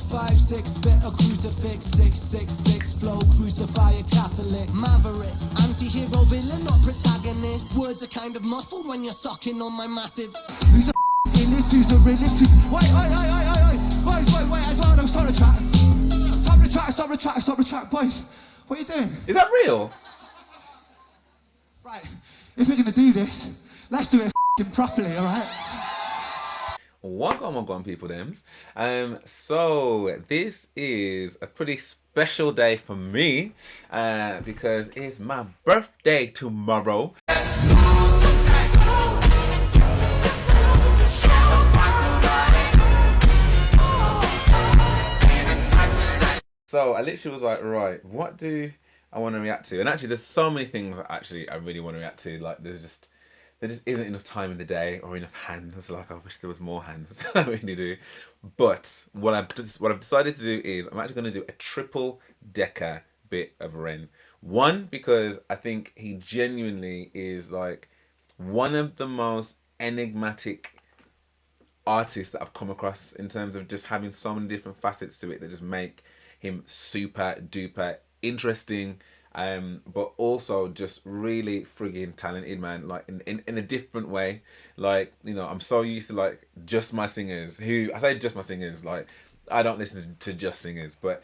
5'6", spit a crucifix, 666, flow, crucify a Catholic. Maverick, anti-hero villain, not protagonist. Words are kind of muffled when you're sucking on my massive. Who's the illest, who's the realist, who's... Wait, I don't know, stop the track. Stop the track, boys. What are you doing? Is that real? Right, if we're gonna do this, let's do it properly, alright? Welcome people thems. So this is a pretty special day for me because it's my birthday tomorrow. So I literally was like, right, what do I want to react to? And actually there's so many things I really want to react to. Like there just isn't enough time in the day or enough hands. Like I wish there was more hands. I really do. But what I've decided to do is I'm actually going to do a triple decker bit of Ren. One, because I think he genuinely is like one of the most enigmatic artists that I've come across in terms of just having so many different facets to it that just make him super duper interesting. But also just really friggin' talented, man, like in a different way. Like, you know, I'm so used to like just my singers, who I say just my singers, like I don't listen to just singers, but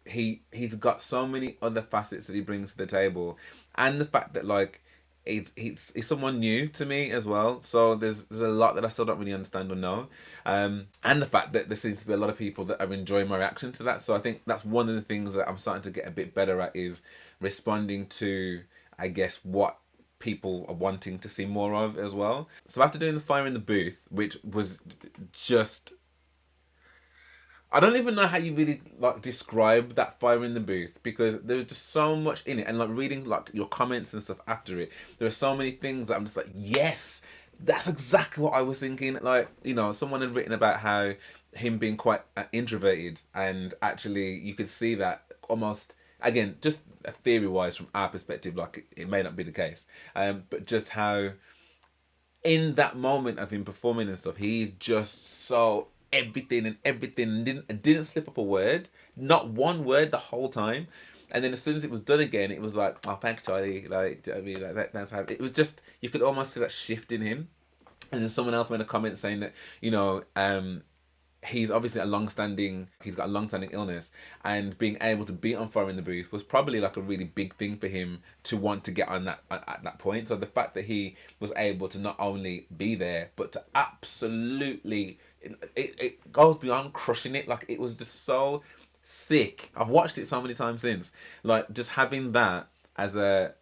he's got so many other facets that he brings to the table, and the fact that like he's someone new to me as well, so there's a lot that I still don't really understand or know, and the fact that there seems to be a lot of people that are enjoying my reaction to that. So I think that's one of the things that I'm starting to get a bit better at, is responding to, I guess, what people are wanting to see more of as well. So after doing the fire in the booth, which was just, I don't even know how you really like describe that fire in the booth, because there was just so much in it, and like reading like your comments and stuff after it, there are so many things that I'm just like, yes, that's exactly what I was thinking. Like, you know, someone had written about how him being quite introverted, and actually you could see that almost, again, just theory wise from our perspective, like it may not be the case, but just how in that moment of him performing and stuff, he's just so everything and didn't slip up a word, not one word the whole time. And then as soon as it was done again, it was like, oh, thanks Charlie, like, do you know what I mean? Like that's how it was. Just, you could almost see that shift in him. And then someone else made a comment saying that, you know, he's obviously he's got a long-standing illness, and being able to be on fire in the booth was probably like a really big thing for him to want to get on that at that point. So the fact that he was able to not only be there, but to absolutely, it goes beyond crushing it. Like, it was just so sick. I've watched it so many times since, like just having that as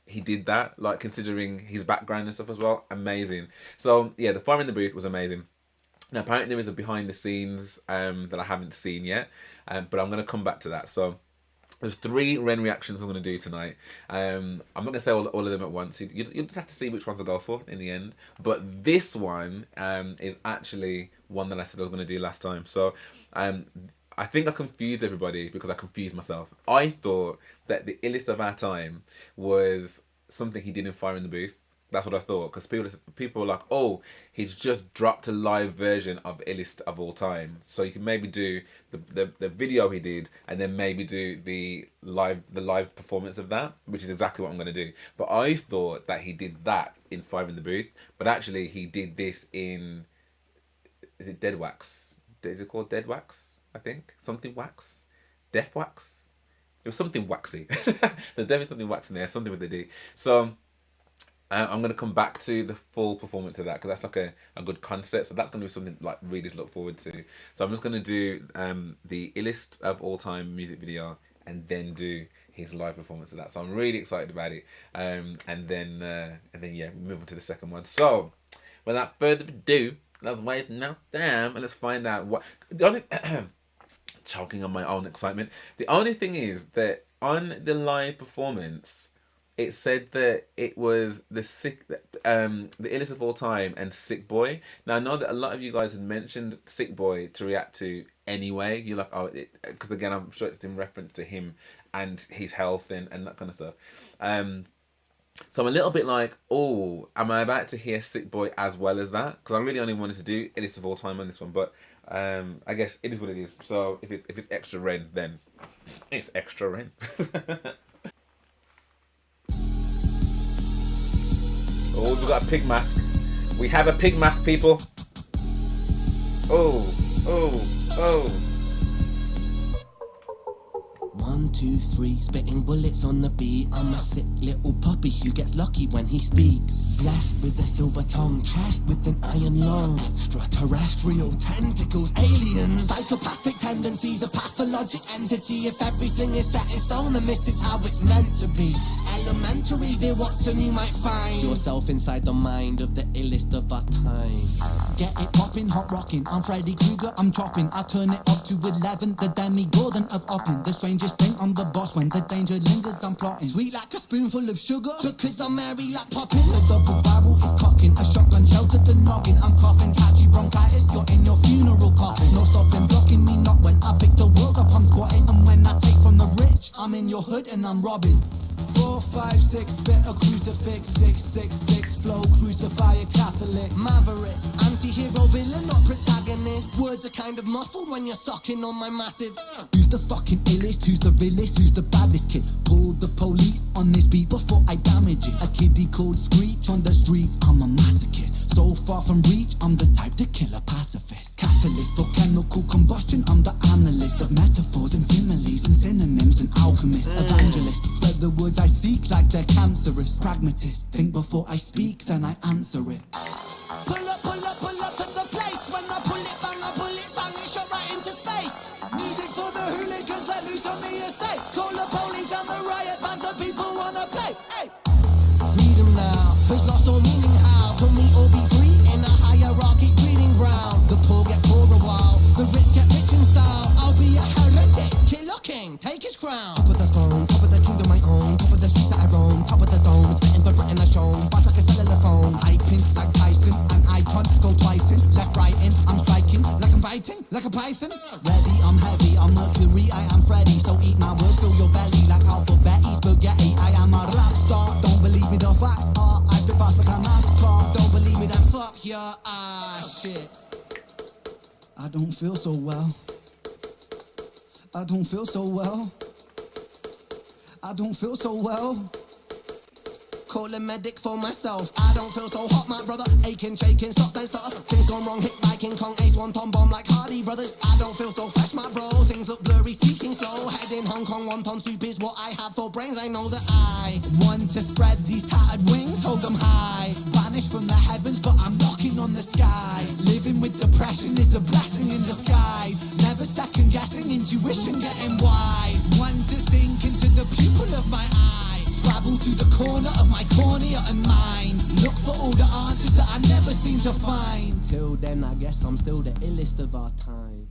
he did that, like considering his background and stuff as well, amazing. So yeah, the fire in the booth was amazing. Now apparently there is a behind the scenes that I haven't seen yet, but I'm going to come back to that. So there's 3 Ren reactions I'm going to do tonight. I'm not going to say all of them at once. You'll just have to see which ones I go for in the end. But this one is actually one that I said I was going to do last time. So I think I confused everybody because I confused myself. I thought that the Illest of Our Time was something he did in Fire in the Booth. That's what I thought, because people were like, oh, he's just dropped a live version of Illest of All Time, so you can maybe do the video he did, and then maybe do the live performance of that, which is exactly what I'm going to do. But I thought that he did that in Fire in the Booth, but actually he did this in, is it Dead Wax? Is it called Dead Wax? I think something wax, Death Wax. It was something waxy. There's definitely something wax in there, something with the D. So I'm going to come back to the full performance of that, because that's like a good concept. So that's going to be something like really to look forward to. So I'm just going to do the Illest of All Time music video, and then do his live performance of that. So I'm really excited about it. And then yeah, move on to the second one. So without further ado, let's waste no time and let's find out what the only choking on my own excitement. The only thing is that on the live performance, it said that it was the Illest of All Time and Sick Boy. Now I know that a lot of you guys had mentioned Sick Boy to react to anyway. You're like, oh, because again, I'm sure it's in reference to him and his health and that kind of stuff. So I'm a little bit like, oh, am I about to hear Sick Boy as well as that? Because I really only wanted to do Illest of All Time on this one, but I guess it is what it is. So if it's extra Ren, then it's extra Ren. Oh, we got a pig mask. We have a pig mask, people. Oh, oh, oh. 1, 2, 3, spitting bullets on the beat. I'm a sick little puppy who gets lucky when he speaks. Blessed with a silver tongue, chest with an iron lung. Extraterrestrial tentacles, aliens. Psychopathic tendencies, a pathologic entity. If everything is set in stone, then this is how it's meant to be. Elementary, dear Watson, you might find yourself inside the mind of the illest of our time. Get it popping, hot rocking. I'm Freddy Krueger, I'm chopping. I turn it up to 11, the demi-Gordon of Oppin. The strangest thing, I'm the boss. When the danger lingers, I'm plotting. Sweet like a spoonful of sugar, because I'm merry like popping. The double barrel is cocking, a shotgun sheltered the noggin. I'm coughing, catchy bronchitis, you're in your funeral coffin. No stopping, blocking me not when I pick the world up, I'm squatting. And when I take from the rich, I'm in your hood and I'm robbing. 4, 5, 6, spit a crucifix. 6, 6, 6, flow, crucify a Catholic. Maverick, anti-hero, villain, not protagonist. Words are kind of muffled when you're sucking on my massive. Who's the fucking illest? Who's the realest? Who's the baddest kid? Call the police on this beat before I damage it. A kiddie called Screech on the streets, I'm a masochist. So far from reach, I'm the type to kill a pacifist. Catalyst for chemical combustion, I'm the analyst of metaphors and similes and synonyms and alchemist. Evangelist, spread the words I seek like they're cancerous. Pragmatist, think before I speak, then I answer it. Pull up to the place. When I pull it, bang, I pull it, sang it, shot right into space. Music for the hooligans, let loose on the estate. Call the police and the riot bands, the people wanna play. Hey. Freedom now has lost all meaning. How can we all be free in a hierarchy breeding ground? The poor get poorer while the rich get rich in style. I'll be a heretic, killer king, take his crown. Top of the throne, top of the kingdom I own, top of the streets that I roam, top of the dome, spitting for Britain I shown, but like a cellular phone. I pin like Tyson, an icon, go twice in, left right in, I'm striking like I'm biting, like a python. Ready, I'm heavy, I'm Mercury, I am Freddy, so eat my words, fill your belly like alphabet, spaghetti. I am a rap star, don't believe me, the facts are I spit fast like a NASCAR. Don't believe me, then fuck your shit. I don't feel so well. I don't feel so well. I don't feel so well. Call a medic for myself. I don't feel so hot, my brother. Aching, shaking, stop, then stutter. Things gone wrong, hit by King Kong, ace, one tom bomb like Hardy Brothers. I don't feel so fresh, my bro. Things look blurry, speaking slow. Head in Hong Kong, wonton soup is what I have for brains. I know that I want to spread these tattered wings, hold them high. Banished from the heavens, but I'm knocking on the sky. Living with depression is a blessing in disguise. Never second guessing, intuition getting wise. Want to sink into the pupil of my eye. Travel to the corner of my cornea and mind. Look for all the answers that I never seem to find. Till then, I guess I'm still the illest of our time.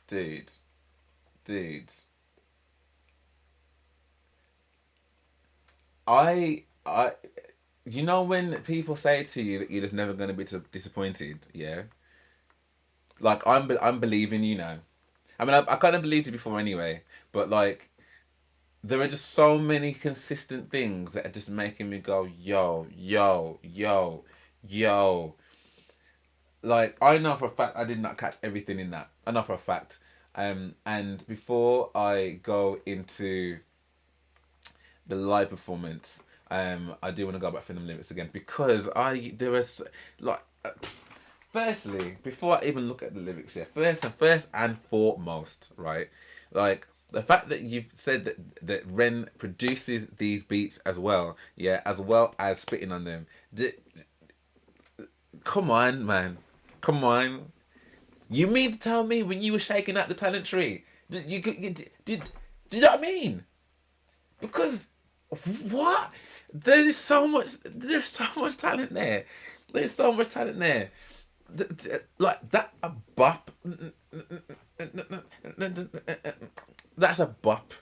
Dude. I, you know when people say to you that you're just never gonna be disappointed, yeah. Like I'm believing you now. I mean, I kind of believed it before anyway, but like, there are just so many consistent things that are just making me go, yo. Like, I know for a fact I did not catch everything in that. I know for a fact. And before I go into the live performance, I do want to go back for the lyrics again because there was like. Firstly, before I even look at the lyrics here, first and foremost, right? Like, the fact that you've said that Ren produces these beats as well, yeah, as well as spitting on them. Come on, man. Come on. You mean to tell me when you were shaking out the talent tree, did you know what I mean? Because, what? There's so much talent there. There's so much talent there. Like that, a bop. That's a bop.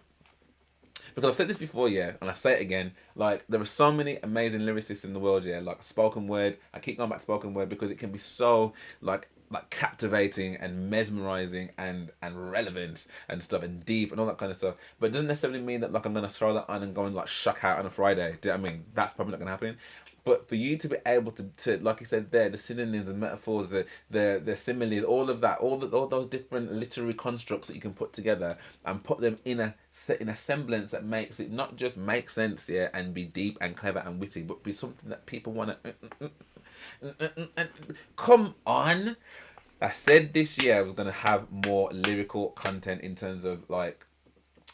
Because I've said this before, yeah, and I say it again. Like, there are so many amazing lyricists in the world, yeah. Like spoken word. I keep going back to spoken word because it can be so like captivating and mesmerizing and relevant and stuff and deep and all that kind of stuff. But it doesn't necessarily mean that like I'm gonna throw that on and go and like shuck out on a Friday. Do you know what I mean? That's probably not gonna happen. But for you to be able to like you said there, the synonyms and metaphors, the similes, all of that, all those different literary constructs that you can put together and put them in a semblance that makes it not just make sense, yeah, and be deep and clever and witty, but be something that people want to come on. I said this year I was gonna have more lyrical content in terms of like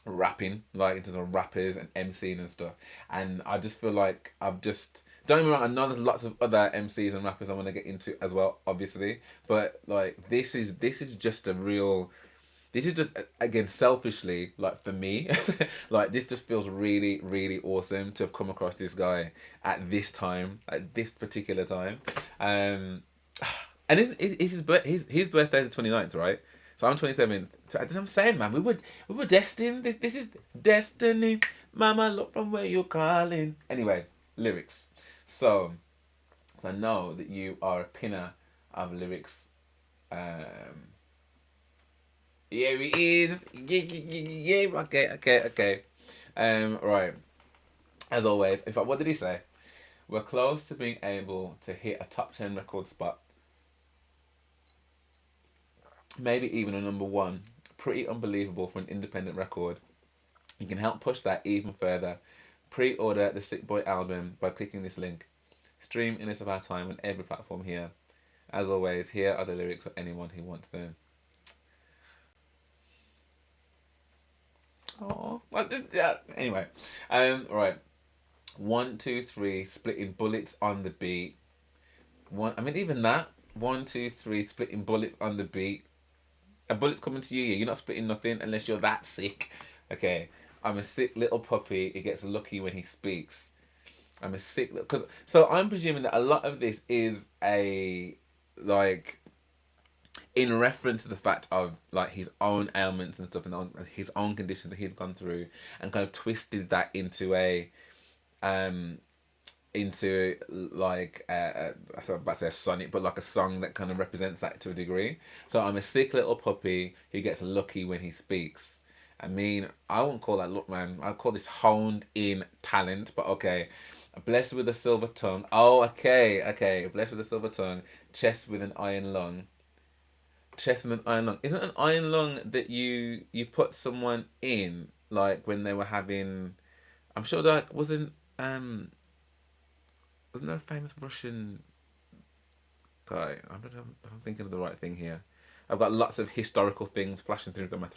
rapping, like in terms of rappers and MCing and stuff. And I just feel like I've just, don't get me wrong, I know there's lots of other MCs and rappers I want to get into as well, obviously. But like this is just a real, this is just again selfishly, like for me, like this just feels really, really awesome to have come across this guy at this time, at this particular time. And his birthday is the 29th, right? So I'm 27th. So as I'm saying, man, we were destined. This is destiny. Mama, look from where you're calling. Anyway, lyrics. So I know that you are a pinner of lyrics. Here he is. Yeah. Okay. Right. As always, in fact, what did he say? We're close to being able to hit a top 10 record spot. Maybe even a number one. Pretty unbelievable for an independent record. You can help push that even further. Pre-order the Sick Boy album by clicking this link. Stream Illest of Our Time on every platform here. As always, here are the lyrics for anyone who wants them. Oh, anyway, right. 1, 2, 3, splitting bullets on the beat. Even that. 1, 2, 3, splitting bullets on the beat. A bullet's coming to you. You're not splitting nothing unless you're that sick. Okay. I'm a sick little puppy. He gets lucky when he speaks. I'm a sick little... So I'm presuming that a lot of this is a... Like... In reference to the fact of like his own ailments and stuff and his own conditions that he's gone through and kind of twisted that into a... into like I was about to say a sonnet, but like a song that kind of represents that to a degree. So I'm a sick little puppy who gets lucky when he speaks. I mean, I wouldn't call that look, man. I'd call this honed in talent, but okay. Blessed with a silver tongue. Oh, okay. Blessed with a silver tongue. Chest with an iron lung. Chest with an iron lung. Isn't an iron lung that you put someone in like when they were having? I'm sure that wasn't there a famous Russian guy? I don't know if I'm thinking of the right thing here. I've got lots of historical things flashing through my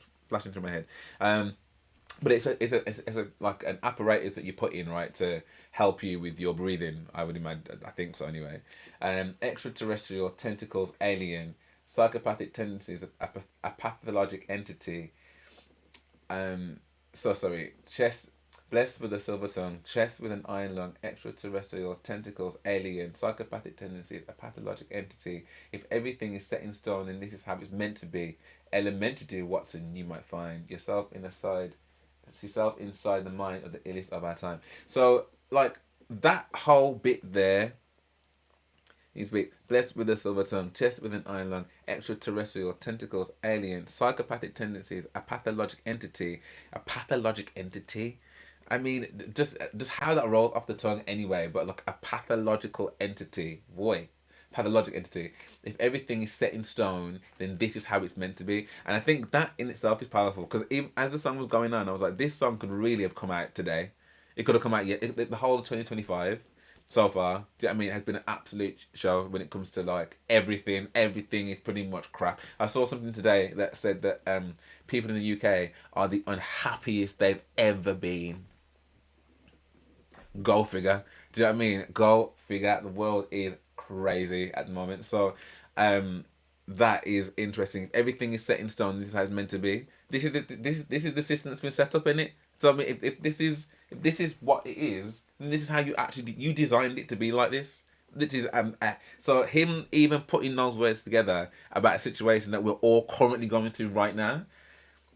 head. But it's a like an apparatus that you put in, right, to help you with your breathing. I would imagine. I think so anyway. Extraterrestrial, tentacles, alien, psychopathic tendencies, a pathologic entity. Chest. Blessed with a silver tongue, chest with an iron lung, extraterrestrial, tentacles, alien, psychopathic tendencies, a pathologic entity. If everything is set in stone, then this is how it's meant to be. Elementary, Watson, you might find yourself inside the mind of the illest of our time. So, like, that whole bit there, he's blessed with a silver tongue, chest with an iron lung, extraterrestrial, tentacles, alien, psychopathic tendencies, a pathologic entity. I mean, just how that rolls off the tongue anyway, but like a pathological entity. Boy, pathologic entity. If everything is set in stone, then this is how it's meant to be. And I think that in itself is powerful because even as the song was going on, I was like, this song could really have come out today. It could have come out the whole of 2025 so far. Do you know what I mean? It has been an absolute show when it comes to like everything. Everything is pretty much crap. I saw something today that said that people in the UK are the unhappiest they've ever been. Go figure. Do you know what I mean? Go figure. The world is crazy at the moment. So that is interesting. Everything is set in stone. This is how it's meant to be. This is the system that's been set up in it. So I mean, if this is what it is, then this is how you designed it to be like this. This is so him even putting those words together about a situation that we're all currently going through right now.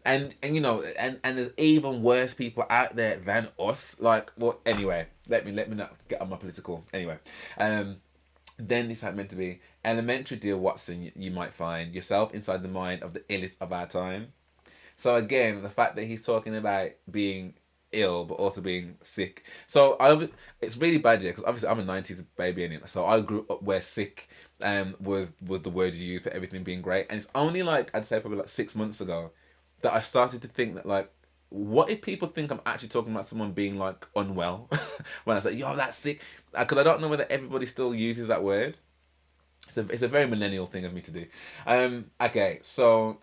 And you know, and there's even worse people out there than us. Like, well, anyway, let me not get on my political. Anyway, then this is how it's meant to be. Elementary, dear Watson, you might find yourself inside the mind of the illest of our time. So again, the fact that he's talking about being ill but also being sick. So it's really bad, yeah, because obviously I'm a 90s baby in it, so I grew up where sick was the word you use for everything being great. And it's only like, I'd say probably like 6 months ago, that I started to think that, like, what if people think I'm actually talking about someone being like unwell when I say, yo, that's sick? Because I don't know whether everybody still uses that word. It's a very millennial thing of me to do. Okay, so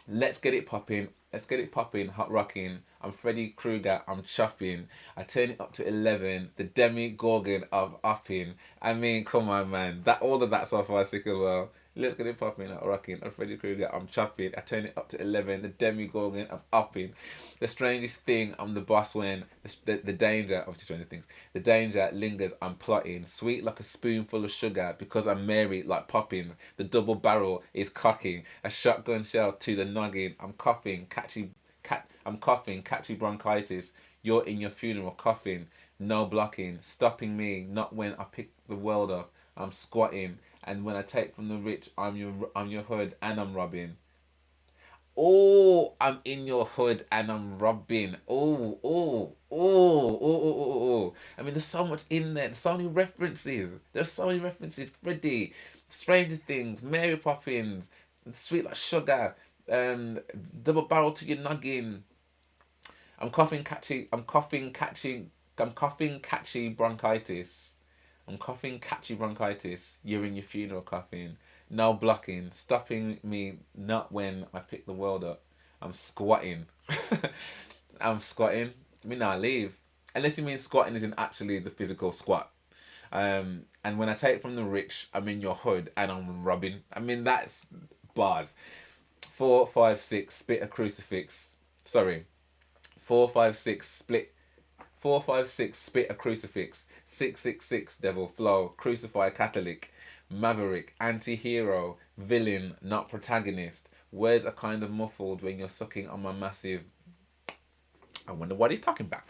let's get it popping. Let's get it popping. Hot rocking. I'm Freddy Krueger. I'm chopping. I turn it up to 11. The Demi Gorgon of upping. I mean, come on, man. That all of that so far is sick as well. Let's get it popping. Hot rocking. I'm Freddy Krueger. I'm chopping. I turn it up to 11. The Demi Gorgon of upping. The strangest thing. I'm the boss when the danger. Obviously, stranger things. The danger lingers. I'm plotting. Sweet like a spoonful of sugar because I'm Mary like Poppins. The double barrel is cocking. A shotgun shell to the noggin. I'm coughing. I'm coughing. Catchy bronchitis. You're in your funeral coughing. No blocking. Stopping me. Not when I pick the world up. I'm squatting. And when I take from the rich, I'm your hood and I'm robbing. Oh, I'm in your hood and I'm robbing. Oh. I mean, there's so much in there. There's so many references. There's so many references. Freddy, Stranger Things, Mary Poppins, Sweet Like Sugar, Double Barrel to Your Noggin. I'm coughing catchy bronchitis. I'm coughing catchy bronchitis. You're in your funeral coughing. No blocking. Stopping me not when I pick the world up. I'm squatting. I'm squatting. I mean, I leave. Unless you mean squatting isn't actually the physical squat. And when I take from the rich, I'm in your hood and I'm robbing. I mean, that's bars. 4, 5, 6, spit a crucifix. Sorry. 4, 5, 6, split. 4, 5, 6, spit a crucifix. 666, devil flow. Crucify Catholic. Maverick, anti-hero, villain, not protagonist. Words are kind of muffled when you're sucking on my massive... I wonder what he's talking about.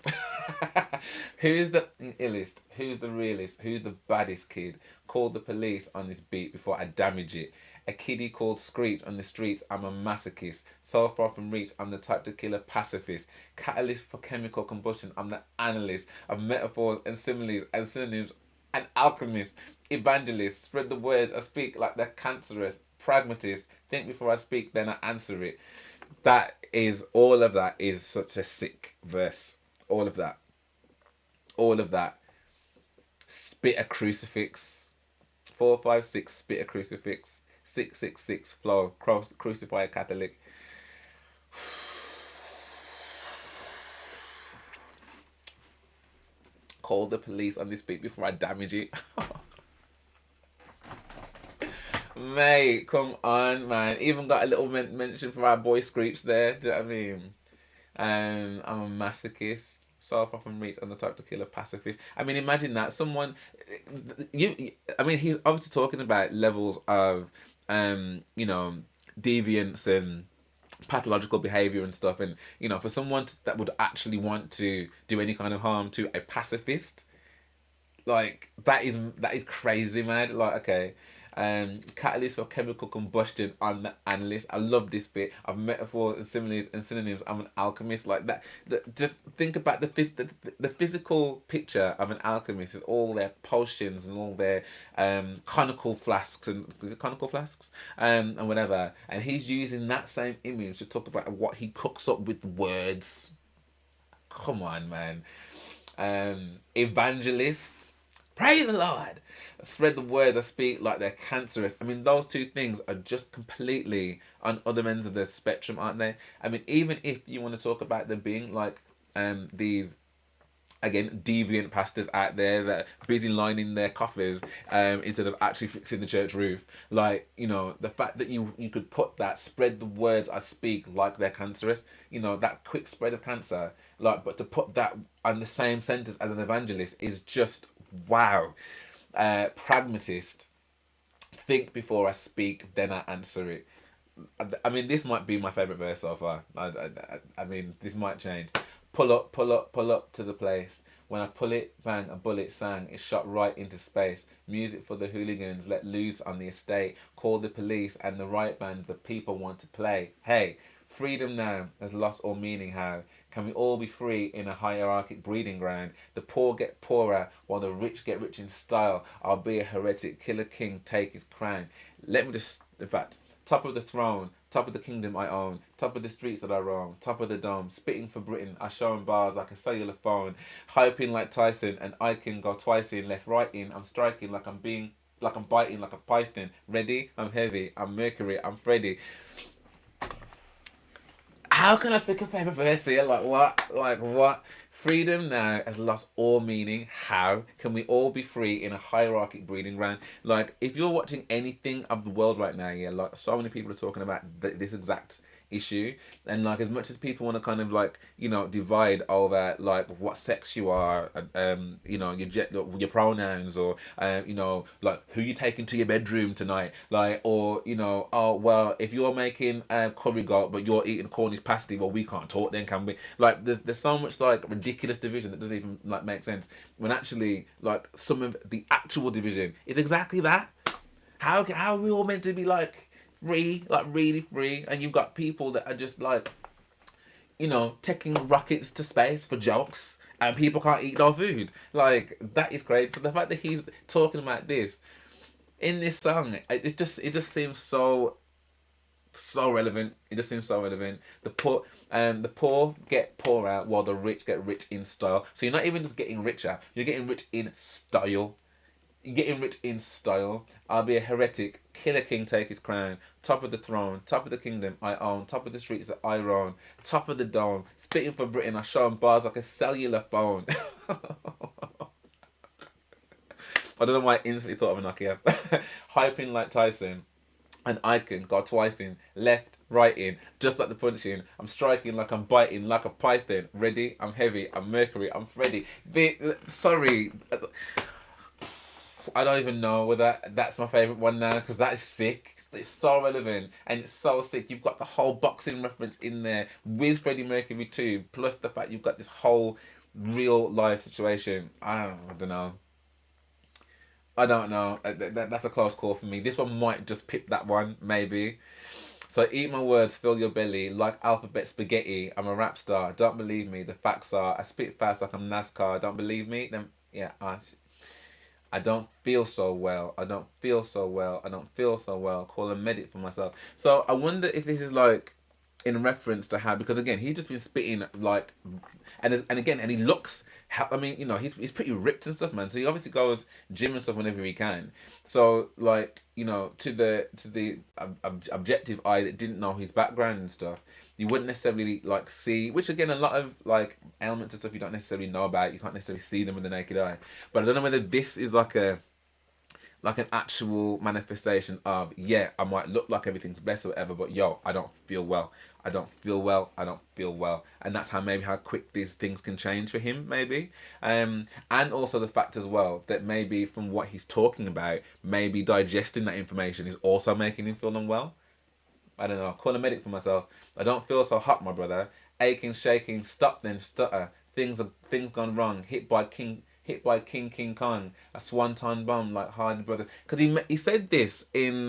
Who's the illest? Who's the realest? Who's the baddest kid? Call the police on this beat before I damage it. A kiddie called Screech on the streets, I'm a masochist. So far from reach, I'm the type to kill a pacifist. Catalyst for chemical combustion, I'm the analyst of metaphors and similes and synonyms. An alchemist, evangelist, spread the words I speak like they're cancerous. Pragmatist, think before I speak, then I answer it. All of that is such a sick verse. All of that. Spit a crucifix. 4, 5, 6, spit a crucifix. 666, flow, crucify a Catholic. Call the police on this beat before I damage it. Mate, come on, man. Even got a little mention for our boy Screech there. Do you know what I mean? I'm a masochist. So far from reach, on the type to kill a pacifist. I mean, imagine that. I mean, he's obviously talking about levels of, deviance and pathological behavior and stuff. And, for someone that would actually want to do any kind of harm to a pacifist, like, that is crazy, man. Like, okay. Catalyst for chemical combustion, I'm the analyst. I love this bit of metaphors and similes and synonyms. I'm an alchemist. Like that. Just think about the physical picture of an alchemist with all their potions and all their conical flasks and whatever. And he's using that same image to talk about what he cooks up with words. Come on, man. Evangelist. Praise the Lord. Spread the words I speak like they're cancerous. I mean, those two things are just completely on other ends of the spectrum, aren't they? I mean, even if you want to talk about them being like these, again, deviant pastors out there that are busy lining their coffers instead of actually fixing the church roof. Like, the fact that you could put that, spread the words I speak like they're cancerous, that quick spread of cancer, like, but to put that on the same sentence as an evangelist is just... wow. Pragmatist, think before I speak, then I answer it. I mean, this might be my favourite verse so far. I mean, this might change. Pull up to the place. When I pull it, bang, a bullet sang. It shot right into space. Music for the hooligans let loose on the estate. Call the police and the riot band the people want to play. Hey, Freedom now has lost all meaning. How can we all be free in a hierarchic breeding ground? The poor get poorer while the rich get rich in style. I'll be a heretic, kill a king, take his crown. Let me just, in fact, top of the throne, top of the kingdom I own, top of the streets that I roam, top of the dome, spitting for Britain, I show 'em bars like a cellular phone, hyping like Tyson, and I can go twice in, left, right in, I'm striking like I'm biting like a python. Ready? I'm heavy, I'm Mercury, I'm Freddy. How can I pick a favorite verse here? Like what? Like what? Freedom now has lost all meaning. How can we all be free in a hierarchic breeding ground? Like, if you're watching anything of the world right now, yeah, like so many people are talking about this exact issue, and like as much as people want to kind of like, you know, divide over like what sex you are, you know, your pronouns, or you know, like who you take into your bedroom tonight, like, or you know, oh well, if you're making curry goat but you're eating Cornish pasty, well we can't talk then, can we? Like there's so much like ridiculous division that doesn't even like make sense, when actually like some of the actual division is exactly that. How are we all meant to be like free, like really free, and you've got people that are just like, you know, taking rockets to space for jokes, and people can't eat no food. Like, that is crazy. So the fact that he's talking about this in this song, it just seems so relevant. It just seems so relevant. The poor get poorer while the rich get rich in style. So you're not even just getting richer, you're getting rich in style. Getting rich in style. I'll be a heretic, kill a king, take his crown. Top of the throne, top of the kingdom I own. Top of the streets that I roam. Top of the dome, spitting for Britain. I show 'em bars like a cellular phone. I don't know why I instantly thought of a Nokia. Hyping like Tyson. An icon, got twice in, left, right in, just like the punch in. I'm striking like I'm biting, like a python. Ready? I'm heavy, I'm Mercury, I'm Freddy. Sorry. I don't even know whether that's my favourite one now, because that is sick. It's so relevant and it's so sick. You've got the whole boxing reference in there with Freddie Mercury too, plus the fact you've got this whole real life situation. I don't know. I don't know. That's a close call for me. This one might just pick that one, maybe. So eat my words, fill your belly, like alphabet spaghetti. I'm a rap star. Don't believe me. The facts are I spit fast like I'm NASCAR. Don't believe me? Then yeah, I don't feel so well. I don't feel so well. I don't feel so well. Call a medic for myself. So I wonder if this is like in reference to how, because again he's just been spitting like, and again, and he looks. I mean, you know, he's pretty ripped and stuff, man. So he obviously goes gym and stuff whenever he can. So like, you know, to the objective eye that didn't know his background and stuff, you wouldn't necessarily like see, which again, a lot of like ailments and stuff you don't necessarily know about, you can't necessarily see them with the naked eye. But I don't know whether this is like an actual manifestation of, yeah, I might look like everything's best or whatever, but yo, I don't feel well. I don't feel well. I don't feel well. And that's how quick these things can change for him, maybe. And also the fact as well that maybe from what he's talking about, maybe digesting that information is also making him feel unwell. I don't know. Call a medic for myself. I don't feel so hot, my brother. Aching, shaking, stop then, stutter. Things gone wrong. Hit by King Kong. A swanton bomb like Hardy brother. Because he said this in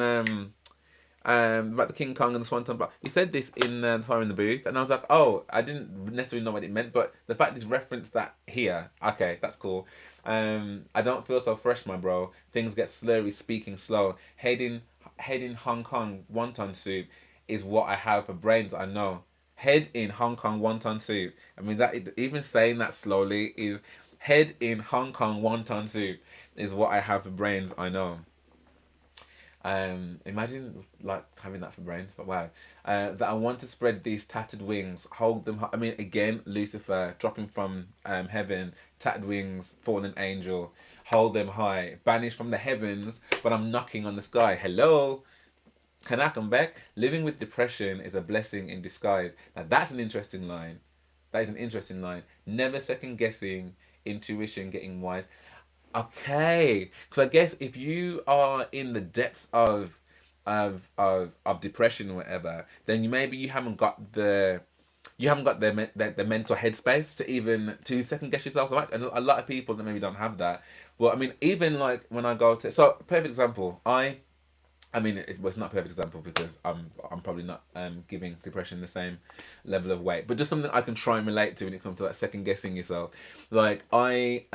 about the King Kong and the swanton bomb. He said this in the Fire in the Booth, and I was like, oh, I didn't necessarily know what it meant, but the fact he's referenced that here, okay, that's cool. I don't feel so fresh, my bro. Things get slurry, speaking slow. Head in Hong Kong wonton soup is what I have for brains, I know. Head in Hong Kong wonton soup. I mean, that even saying that slowly is head in Hong Kong wonton soup is what I have for brains, I know. Imagine like having that for brains, but wow. That I want to spread these tattered wings, hold them high. I mean, again, Lucifer dropping from heaven, tattered wings, fallen angel, hold them high, banished from the heavens, but I'm knocking on the sky. Hello, can I come back? Living with depression is a blessing in disguise. Now that's an interesting line. That is an interesting line. Never second guessing, intuition getting wise. Okay, because I guess if you are in the depths of depression or whatever, then maybe you haven't got the mental headspace to even to second guess yourself. Right? And a lot of people that maybe don't have that. Well, I mean, even like when I go to, so perfect example, I I mean, well, it's not a perfect example because I'm probably not giving depression the same level of weight, but just something I can try and relate to when it comes to like second guessing yourself. Like I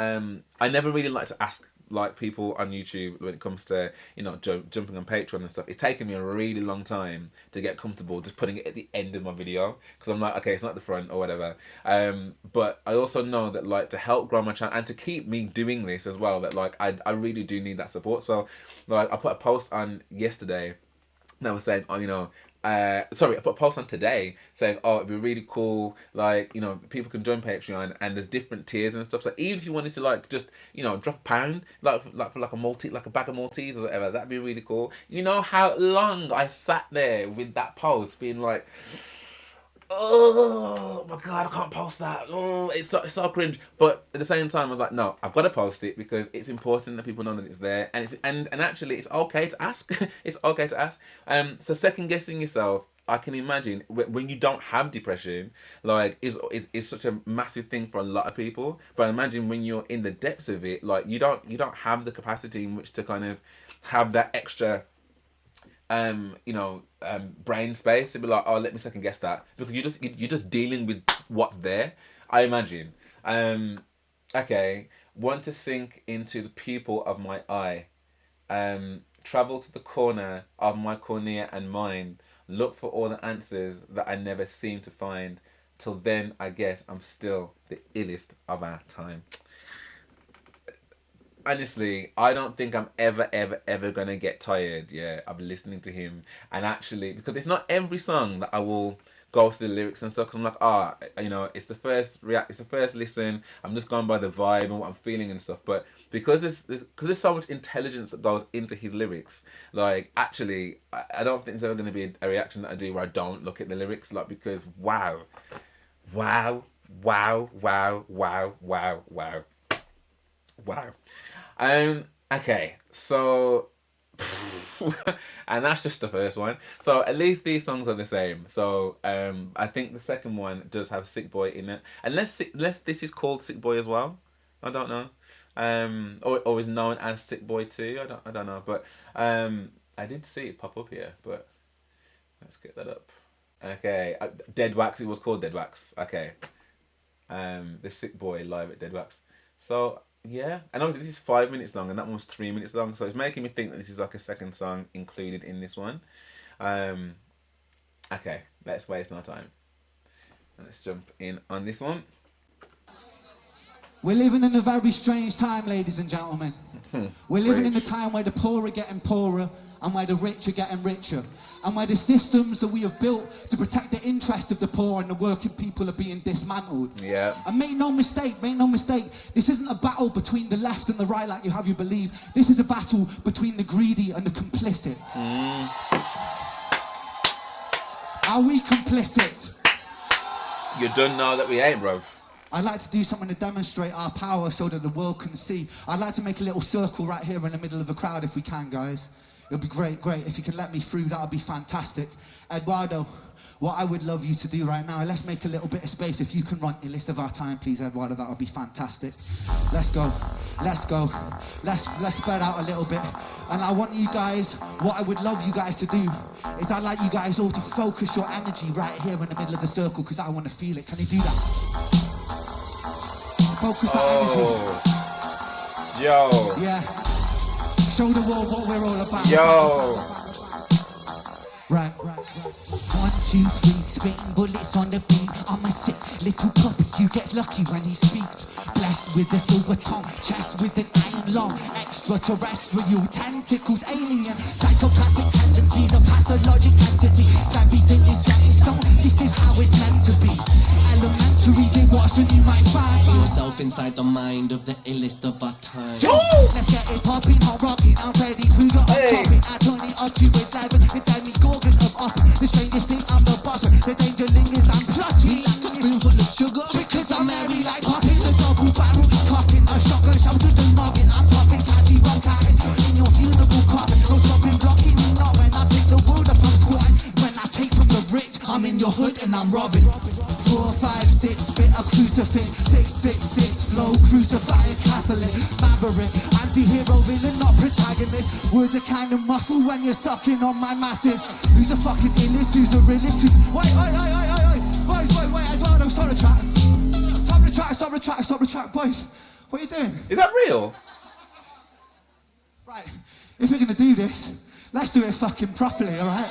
never really like to ask like people on YouTube when it comes to jumping on Patreon and stuff. It's taken me a really long time to get comfortable just putting it at the end of my video because I'm like, okay, it's not the front or whatever. But I also know that like to help grow my channel and to keep me doing this as well, that like I really do need that support. So like I put a post on yesterday that was saying, I put a post on today saying, oh, it'd be really cool, like, people can join Patreon and there's different tiers and stuff. So even if you wanted to like just, drop a pound, like for like a bag of Maltese or whatever, that'd be really cool. You know how long I sat there with that post being like, oh my god, I can't post that. Oh, it's so cringe. But at the same time, I was like, no, I've got to post it because it's important that people know that it's there, and and actually, it's okay to ask. It's okay to ask. So second guessing yourself, I can imagine when you don't have depression, like is such a massive thing for a lot of people. But imagine when you're in the depths of it, like you don't have the capacity in which to kind of have that extra brain space to be like, oh, let me second guess that, because you're just dealing with what's there, I imagine. Okay, want to sink into the pupil of my eye, travel to the corner of my cornea and mind, look for all the answers that I never seem to find. Till then, I guess I'm still the illest of our time. Honestly, I don't think I'm ever gonna get tired, of listening to him. And actually, because it's not every song that I will go through the lyrics and stuff, because I'm like, it's the first listen. I'm just going by the vibe and what I'm feeling and stuff. But because there's so much intelligence that goes into his lyrics, like actually, I don't think there's ever gonna be a reaction that I do where I don't look at the lyrics, like, because wow. Okay, so and that's just the first one. So at least these songs are the same. So I think the second one does have Sick Boy in it. Unless this is called Sick Boy as well. I don't know. Or is known as Sick Boy too. I don't know. But I did see it pop up here, but let's get that up. Okay, Dead Wax. It was called Dead Wax. Okay. The Sick Boy live at Dead Wax. So yeah, and obviously this is 5 minutes long and that one was 3 minutes long, so it's making me think that this is like a second song included in this one. Okay, let's waste no time. Let's jump in on this one. We're living in a very strange time, ladies and gentlemen. We're living in a time where the poor are getting poorer and where the rich are getting richer, and where the systems that we have built to protect the interests of the poor and the working people are being dismantled. Yeah. And make no mistake, this isn't a battle between the left and the right like you have you believe. This is a battle between the greedy and the complicit. Are we complicit? You don't know that we ain't, bruv. I'd like to do something to demonstrate our power so that the world can see. I'd like to make a little circle right here in the middle of the crowd if we can, guys. It'll be great. If you can let me through, that would be fantastic. Eduardo, what I would love you to do right now, let's make a little bit of space. If you can run Illest of Our Time, please, Eduardo, that would be fantastic. Let's go. Let's spread out a little bit. And I want you guys, what I would love you guys to do is I'd like you guys all to focus your energy right here in the middle of the circle, because I want to feel it. Can you do that? Focus that energy. Yo. Yeah. Show the world what we're all about. Yo. Right. 1, 2, 3, spitting bullets on the beat. I'm a sick little puppy who gets lucky when he speaks. Blessed with a silver tongue, chest with an iron lung. Extraterrestrial tentacles, alien. Psychopathic tendencies, a pathologic entity. Everything is set in stone, this is how it's meant to be. Elementary, they watch and you might find yourself inside the mind of the illest of our time. Let's get it popping, I'm rocking, I'm ready for your topping. I turn it up to 11, the Danny Gorgon of up. The strangest thing, I'm the boss. The danger lingers, I'm plotting like a spoonful of sugar, because I'm merry like popping. The double barrel is cocking, a shotgun shell to the noggin. I'm popping catchy bronchitis in your funeral coffin. No stopping, blocking me not when I pick the world up, I'm squatting. When I take from the rich, I'm in your hood and I'm robbing. 4, 5, 6, spit a crucifix. 6, 6, 6, flow, crucify a Catholic, maverick, Anti-hero, villain, not protagonist. Words are kind of muffled when you're sucking on my massive. Who's the fucking illest? Who's the realist? Wait, I don't know, stop the track. Stop the track, boys. What are you doing? Is that real? Right, if we're gonna do this, let's do it fucking properly, alright?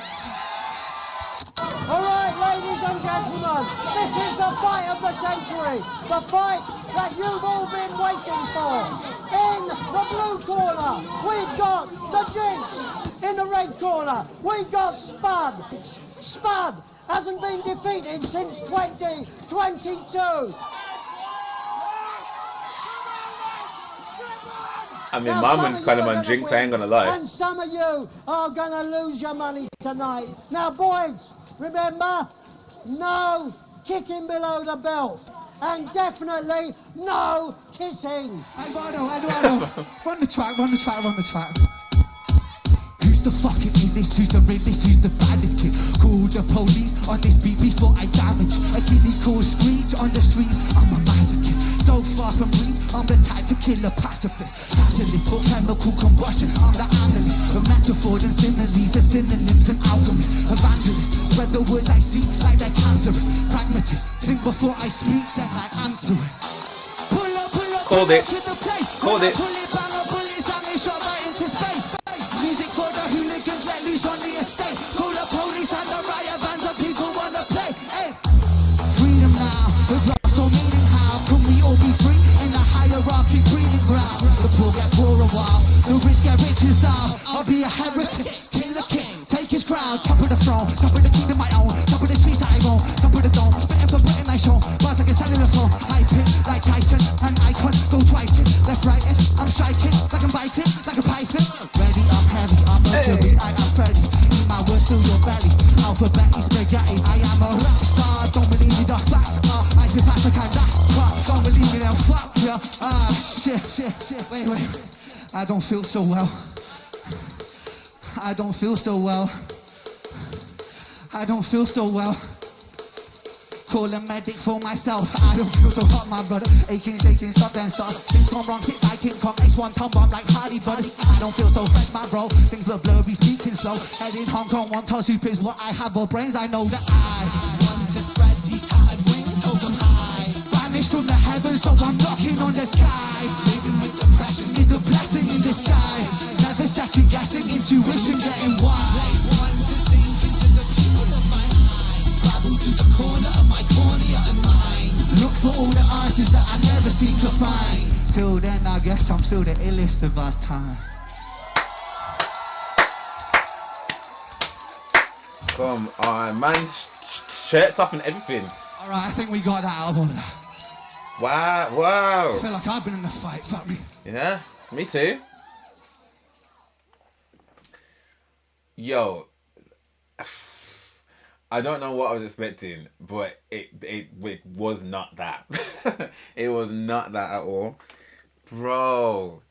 Alright, ladies and gentlemen, this is the fight of the century. The fight that you've all been waiting for. In the blue corner, we've got the Jinx. In the red corner, we've got Spud. Spud hasn't been defeated since 2022. I mean, my man's kind of on Jinx, I ain't gonna lie. And some of you are gonna lose your money tonight. Now, boys, remember, no kicking below the belt. And definitely no kissing. Eduardo. Run the track. Who's the fucking illest? Who's the realest? Who's the baddest kid? Call the police on this beat before I damage. A kiddie called Screech on the streets. I'm a masochist. So far from reach, I'm the type to kill a pacifist. Catalyst for chemical combustion, I'm the analyst of metaphors and similes, the synonyms and alchemy. Evangelist, spread the words I see like they're cancerous. Pragmatist, think before I speak, then I answer it. Pull up to the place. Called it. Pull it, bang, I pull it, sound it, shot right into space. Music for the hooligans, let loose on the estate. Call the police and the riot bands of people wanna play. Hey, freedom now is lost on meaning. How can we all be free in the hierarchy breeding ground? The poor get poorer while the rich get richer style. I'll be a heretic, kill a king, take his crown. Top of the throne, top of the kingdom my own. Top of the streets that I own, top of the dome. Spitting for Britain I show, bars like a cellular phone. I pin like Tyson, an icon, go twice in. Left right in, I'm striking, like I'm biting, like a python. Ready, I'm heavy, I'm Mercury, I am Freddy. Eat my words through your belly, alphabet is spaghetti. I am a rap star, don't believe me the facts. I feel fast like I'm don't believe me then fuck ya. Shit. Wait. I don't feel so well. Call a medic for myself. I don't feel so hot, my brother. Aching, shaking, stop then stop. Things gone wrong, hit by King Kong. X1 tongue bomb like Hardy Brothers. I don't feel so fresh, my bro. Things look blurry, speaking slow. Head in Hong Kong, one toss soup is what I have. Or brains, I know that I want to spread these tattered wings over high. Banished from the heavens, so I'm knocking on the sky. Living with depression is a blessing in disguise. Never second guessing, intuition getting wise. Want to sink into the people of my mind. Travel to the corner of my cornea and mind. Look for all the answers that I never seem to find. Till then, I guess I'm still the illest of our time. Come on, man's shirts up and everything. Alright, I think we got that out of all of that. Wow. I feel like I've been in the fight, fuck me. Yeah, me too. Yo, I don't know what I was expecting, but it was not that. It was not that at all. Bro,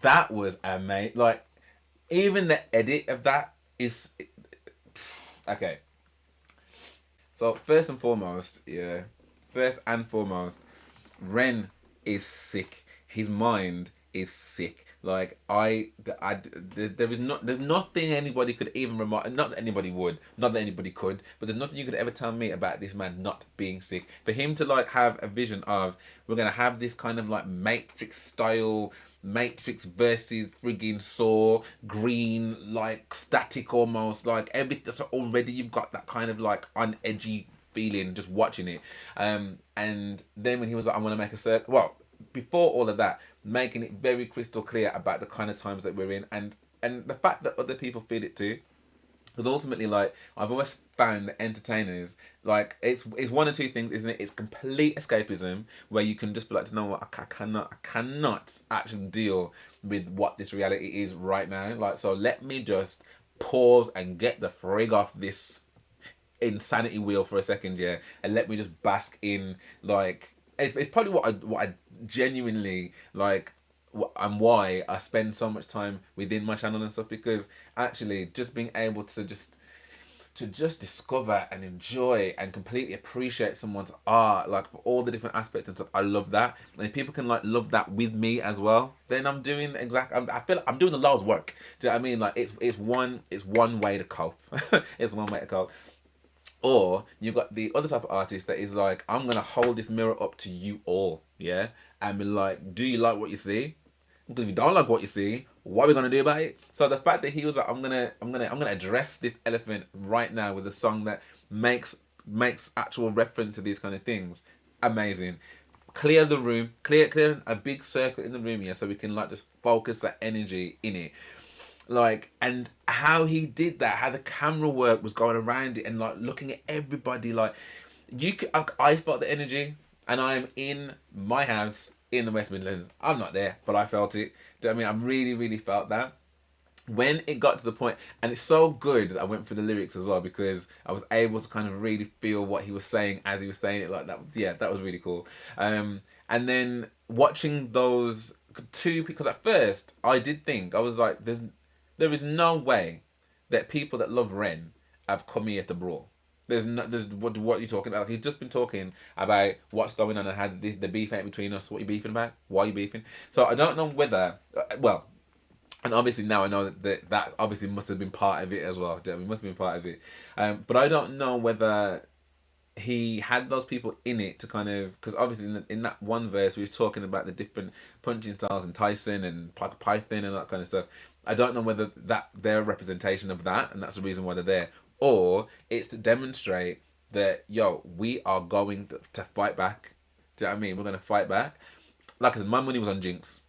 that was amazing. Like, even the edit of that is... Okay. So, first and foremost, Ren is sick. His mind is sick. Like, there's nothing anybody could even remark. Not that anybody would, not that anybody could, but there's nothing you could ever tell me about this man not being sick. For him to like have a vision of, we're gonna have this kind of like Matrix style, Matrix versus friggin' Saw, green, like static almost, like everything. So already you've got that kind of like unedgy feeling just watching it. And then when he was like, I want to make a circle. Well, before all of that, making it very crystal clear about the kind of times that we're in, and the fact that other people feel it too. Because ultimately, like, I've always found that entertainers, like, it's one of two things, isn't it? It's complete escapism, where you can just be like, you know what, I cannot actually deal with what this reality is right now. Like, so let me just pause and get the frig off this insanity wheel for a second, yeah, and let me just bask in, like, it's probably what I genuinely like, and why I spend so much time within my channel and stuff, because actually just being able to just to just discover and enjoy and completely appreciate someone's art, like for all the different aspects and stuff. I love that. And if people can like love that with me as well, then I'm doing I feel like I'm doing the Lord's work. Do you know what I mean? Like it's one way to cope. It's one way to cope. Or you've got the other type of artist that is like, I'm gonna hold this mirror up to you all, yeah, and be like, do you like what you see? Because if you don't like what you see, what are we gonna do about it? So the fact that he was like, I'm gonna address this elephant right now with a song that makes actual reference to these kind of things, amazing. Clear the room, clear a big circle in the room, yeah, so we can like just focus that energy in it. Like, and how he did that, how the camera work was going around it and like looking at everybody, like I felt the energy, and I'm in my house in the West Midlands. I'm not there, but I felt it. Do you know what I mean? I really felt that. When it got to the point, and it's so good that I went through the lyrics as well, because I was able to kind of really feel what he was saying as he was saying it, like that. Yeah, that was really cool. And then watching those two, because at first I did think, I was like, there is no way that people that love Ren have come here to brawl. There's what are you talking about? He's just been talking about what's going on and had the beef ain't between us. What are you beefing about? Why are you beefing? So I don't know whether, well, and obviously now I know that obviously must have been part of it as well. It must have been part of it. But I don't know whether he had those people in it to kind of, because obviously in that one verse we was talking about the different punching styles and Tyson and Python and that kind of stuff. I don't know whether that they're a representation of that and that's the reason why they're there, or it's to demonstrate that, yo, we are going to fight back. Do you know what I mean? We're going to fight back. Like, as my money was on Jinx,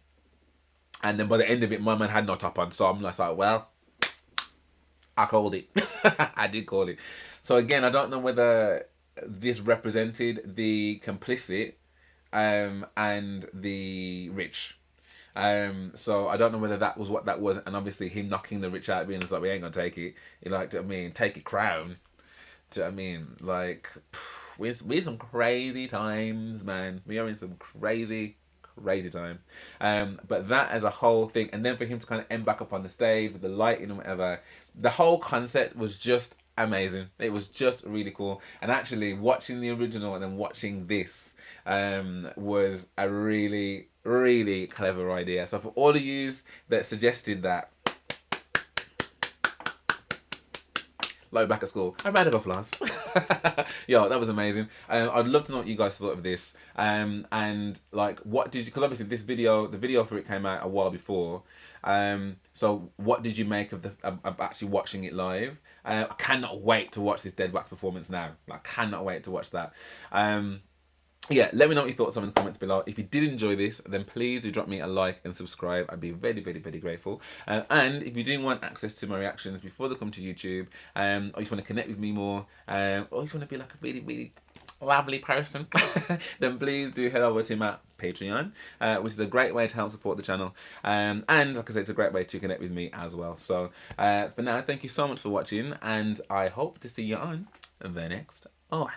and then by the end of it my man had no top on, so I'm like, well, I called it. I did call it. So again, I don't know whether this represented the complicit and the rich. So I don't know whether that was what that was, and obviously him knocking the rich out of being like, we ain't gonna take it. You like, do you know what I mean, take it crown. Do you know what I mean? Like, we're some crazy times, man. We are in some crazy time. But that as a whole thing, and then for him to kind of end back up on the stage with the lighting and whatever, the whole concept was just amazing. It was just really cool. And actually watching the original and then watching this was a really clever idea. So for all of yous that suggested that, like back at school, a round of applause. Yo, that was amazing. I'd love to know what you guys thought of this. And like, what did you, because obviously this video, the video for it came out a while before. So what did you make of of actually watching it live? I cannot wait to watch this Dead Wax performance now. I cannot wait to watch that. Yeah, let me know what your thoughts are in the comments below. If you did enjoy this, then please do drop me a like and subscribe. I'd be very grateful. And if you do want access to my reactions before they come to YouTube, or you just want to connect with me more, or you just want to be like a really lovely person, then please do head over to my Patreon, which is a great way to help support the channel. And like I said, it's a great way to connect with me as well. So for now, thank you so much for watching, and I hope to see you on the next one.